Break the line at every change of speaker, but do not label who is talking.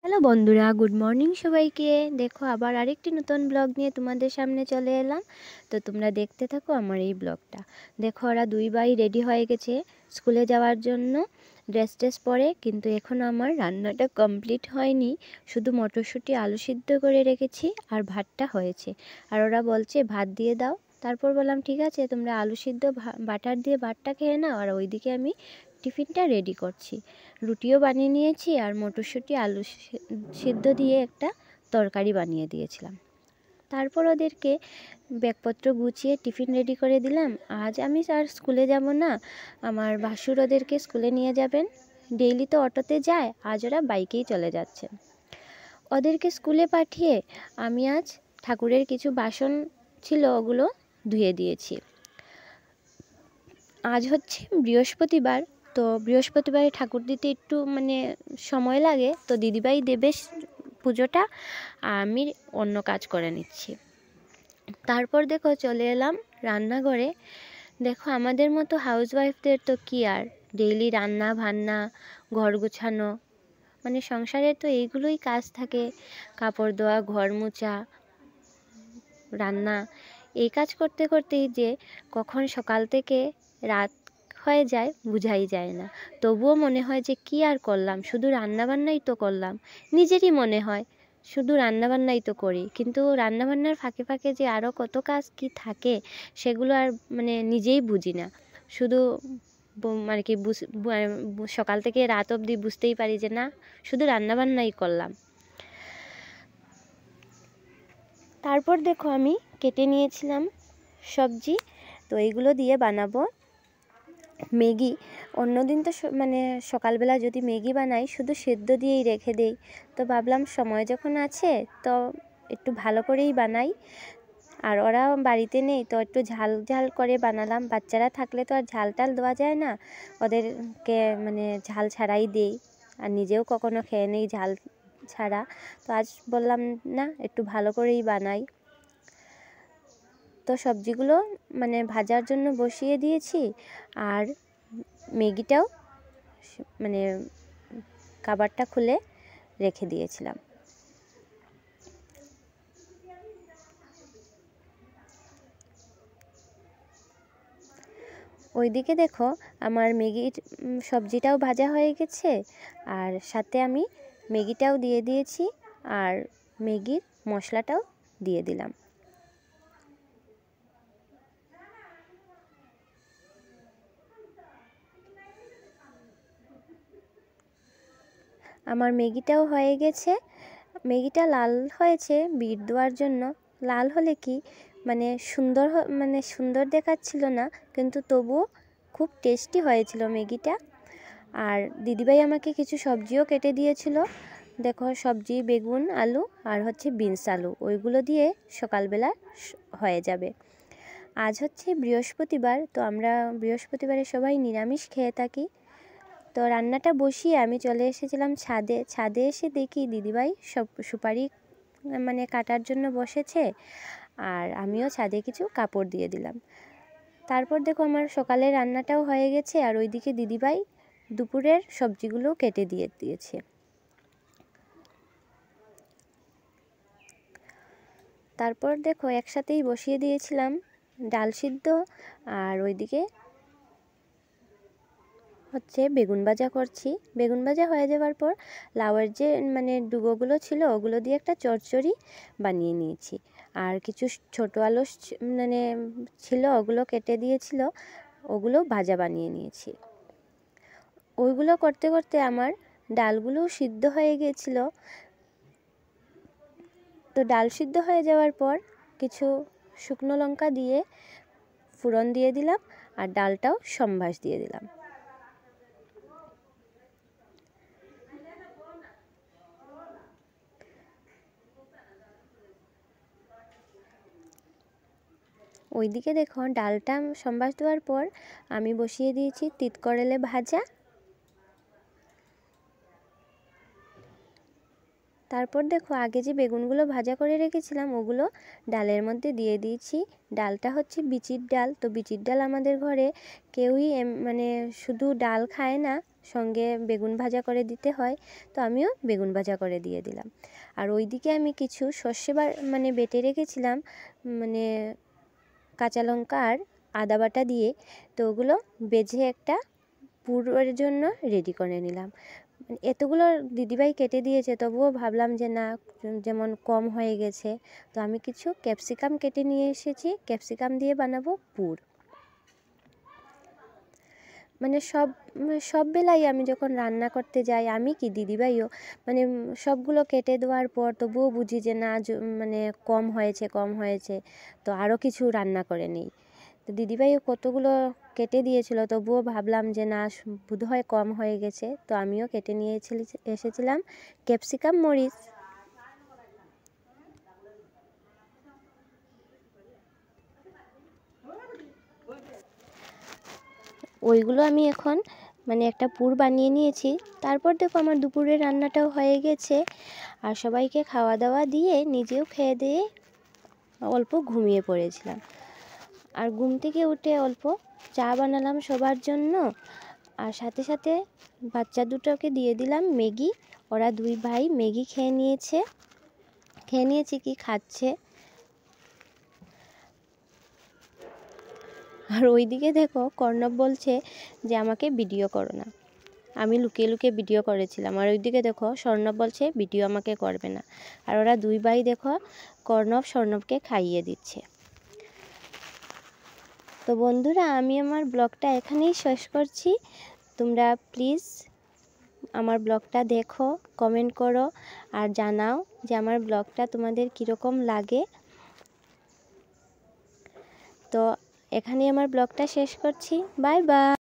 Hello বন্ধুরা, good morning সবাইকে। দেখো আবার আরেকটি নতুন ব্লগ নিয়ে তোমাদের সামনে চলে এলাম। তো তোমরা দেখতে থাকো আমার এই ব্লগটা। দেখো ওরা দুই ভাই রেডি হয়ে গেছে স্কুলে যাওয়ার জন্য, ড্রেস পরে। কিন্তু এখনও আমার রান্নাটা কমপ্লিট হয়নি। শুধু মটরশুঁটি আলু সিদ্ধ করে রেখেছি আর ভাতটা হয়েছে। আর ওরা বলছে ভাত দিয়ে দাও। তারপর বললাম ঠিক আছে, তোমরা আলু সিদ্ধ বাটার দিয়ে ভাতটা খেয়ে নাও, আর ওইদিকে আমি টিফিনটা রেডি করছি। রুটিও বানিয়ে নিয়েছি আর মটরশুঁটি আলু সিদ্ধ দিয়ে একটা তরকারি বানিয়ে দিয়েছিলাম। তারপর ওদেরকে ব্যাগপত্র গুছিয়ে টিফিন রেডি করে দিলাম। আজ আমি আর স্কুলে যাব না, আমার ভাসুর ওদেরকে স্কুলে নিয়ে যাবেন। ডেইলি তো অটোতে যায়, আজ ওরা বাইকেই চলে যাচ্ছেন। ওদেরকে স্কুলে পাঠিয়ে আমি আজ ঠাকুরের কিছু বাসন ছিল ওগুলো ধুয়ে দিয়েছি। আজ হচ্ছে বৃহস্পতিবার, তো বৃহস্পতিবারে ঠাকুর দিতে একটু সময় লাগে, তো দিদিভাই দেবে পুজোটা, আমি অন্য কাজ করে নিচ্ছি। তারপর দেখো চলে এলাম রান্নাঘরে। দেখো আমাদের মতো হাউসওয়াইফদের তো কি আর, ডেইলি রান্না বান্না, ঘর গোছানো, সংসারে তো এইগুলোই কাজ থাকে। কাপড় ধোয়া, ঘর মোছা, রান্না, এই কাজ করতে করতেই যে কখন সকাল থেকে রাত হয়ে যায় বোঝাই যায় না। তবুও মনে হয় যে কি আর করলাম, শুধু রান্নাবান্নাই তো করলাম। নিজেরই মনে হয় শুধু রান্নাবান্নাই তো করি, কিন্তু রান্নাবান্নার ফাঁকে ফাঁকে যে আরও কত কাজ কি থাকে সেগুলো আর নিজেই বুঝি না। শুধু কি সকাল থেকে রাত অবধি বুঝতেই পারি যে না, শুধু রান্নাবান্নাই করলাম। তারপর দেখো আমি কেটে নিয়েছিলাম সবজি, তো এইগুলো দিয়ে বানাবো ম্যাগি। অন্যদিন তো সকালবেলা যদি ম্যাগি বানাই শুধু সেদ্ধ দিয়েই রেখে দেই, তো ভাবলাম সময় যখন আছে তো একটু ভালো করেই বানাই। আর ওরা বাড়িতে নেই, তো একটু ঝাল ঝাল করে বানালাম। বাচ্চারা থাকলে তো আর ঝাল টাল দেওয়া যায় না, ওদেরকে ঝাল ছাড়াই দেই, আর নিজেও কখনো খেয়ে নেই ঝাল ছাড়া। তো আজ বললাম না, একটু ভালো করেই বানাই। তো সবজিগুলো ভাজার জন্য বসিয়ে দিয়েছি, আর ম্যাগিটাও কাভারটা খুলে রেখে দিয়েছিলাম। ওইদিকে দেখো আমার ম্যাগির সবজিটাও ভাজা হয়ে গেছে, আর সাথে আমি ম্যাগিটাও দিয়ে দিয়েছি, আর ম্যাগির মশলাটাও দিয়ে দিলাম। আমার ম্যাগিটাও হয়ে গেছে। ম্যাগিটা লাল হয়েছে বিট দেওয়ার জন্য। লাল হলে কি সুন্দর দেখাচ্ছিল না, কিন্তু তবুও খুব টেস্টি হয়েছিল ম্যাগিটা। আর দিদিভাই আমাকে কিছু সবজিও কেটে দিয়েছিল। দেখো সবজি বেগুন, আলু আর হচ্ছে বিনস আলু, ওইগুলো দিয়ে সকালবেলা হয়ে যাবে। আজ হচ্ছে বৃহস্পতিবার, তো আমরা বৃহস্পতিবারে সবাই নিরামিষ খেয়ে থাকি। তো রান্নাটা বসিয়ে আমি চলে এসেছিলাম ছাদে এসে দেখি দিদিভাই সব সুপারি কাটার জন্য বসেছে, আর আমিও ছাদে কিছু কাপড় দিয়ে দিলাম। তারপর দেখো আমার সকালের রান্নাটাও হয়ে গেছে, আর ওইদিকে দিদিভাই দুপুরের সবজিগুলো কেটে দিয়েছে। তারপর দেখো একসাথেই বসিয়ে দিয়েছিলাম ডাল সিদ্ধ, আর ওইদিকে হচ্ছে বেগুন ভাজা করছি। বেগুন ভাজা হয়ে যাওয়ার পর লাউয়ের যে ডুবোগুলো ছিল ওগুলো দিয়ে একটা চচ্চড়ি বানিয়ে নিয়েছি। আর কিছু ছোটো আলু ছিল, ওগুলো কেটে দিয়েছিল, ওগুলো ভাজা বানিয়ে নিয়েছি। ওইগুলো করতে করতে আমার ডালগুলোও সিদ্ধ হয়ে গিয়েছিল। তো ডাল সিদ্ধ হয়ে যাওয়ার পর কিছু শুকনো লঙ্কা দিয়ে ফোড়ন দিয়ে দিলাম, আর ডালটাও সম্বাস দিয়ে দিলাম। ওইদিকে দেখো ডালটা সম্বাস দেওয়ার পর আমি বসিয়ে দিয়েছি তিতকরেলে ভাজা। তারপর দেখো আগে যে বেগুনগুলো ভাজা করে রেখেছিলাম ওগুলো ডালের মধ্যে দিয়ে দিয়েছি। ডালটা হচ্ছে বিচির ডাল, তো বিচির ডাল আমাদের ঘরে কেউই মানে শুধু ডাল খায় না, সঙ্গে বেগুন ভাজা করে দিতে হয়, তো আমিও বেগুন ভাজা করে দিয়ে দিলাম। আর ওইদিকে আমি কিছু সর্ষে মানে বেটে রেখেছিলাম, মানে কাঁচা লঙ্কা আর আদা বাটা দিয়ে, তো ওগুলো বেজে একটা পুরের জন্য রেডি করে নিলাম। এতগুলো দিদিভাই কেটে দিয়েছে, তবুও ভাবলাম যে না, যেমন কম হয়ে গেছে, তো আমি কিছু ক্যাপসিকাম কেটে নিয়ে এসেছি, ক্যাপসিকাম দিয়ে বানাবো পুর। মানে সব বেলায় আমি যখন রান্না করতে যাই, আমি কি দিদিভাইও, মানে সবগুলো কেটে দেওয়ার পর তবুও বুঝি যে না, মানে কম হয়েছে, তো আরও কিছু রান্না করে নিই। তো দিদিভাইও কতগুলো কেটে দিয়েছিল, তবুও ভাবলাম যে না, বোধহয় কম হয়ে গেছে, তো আমিও কেটে নিয়ে এসেছিলাম ক্যাপসিকাম, মরিচ। ওইগুলো আমি এখন মানে একটা পুর বানিয়ে নিয়েছি। তারপর দেখো আমার দুপুরের রান্নাটাও হয়ে গেছে, আর সবাইকে খাওয়া দাওয়া দিয়ে নিজেও খেয়ে দিয়ে অল্প ঘুমিয়ে পড়েছিলাম। আর ঘুম থেকে উঠে অল্প চা বানালাম সবার জন্য, আর সাথে সাথে বাচ্চা দুটোকে দিয়ে দিলাম ম্যাগি। ওরা দুই ভাই ম্যাগি খেয়ে নিয়েছে কি খাচ্ছে। আর ওইদিকে দেখো কর্ণব বলছে যে আমাকে ভিডিও করো না, আমি লুকিয়ে লুকিয়ে ভিডিও করেছিলাম। আর ওইদিকে দেখো স্বর্ণব বলছে ভিডিও আমাকে করবে না। আর ওরা দুই ভাই দেখো স্বর্ণবকে খাইয়ে দিচ্ছে। তো বন্ধুরা, আমি আমার ব্লগটা এখানেই শেষ করছি। তোমরা প্লিজ আমার ব্লগটা দেখো, কমেন্ট করো আর জানাও যে আমার ব্লগটা তোমাদের কীরকম লাগে। তো এখানেই আমার ব্লগটা শেষ করছি। Bye bye.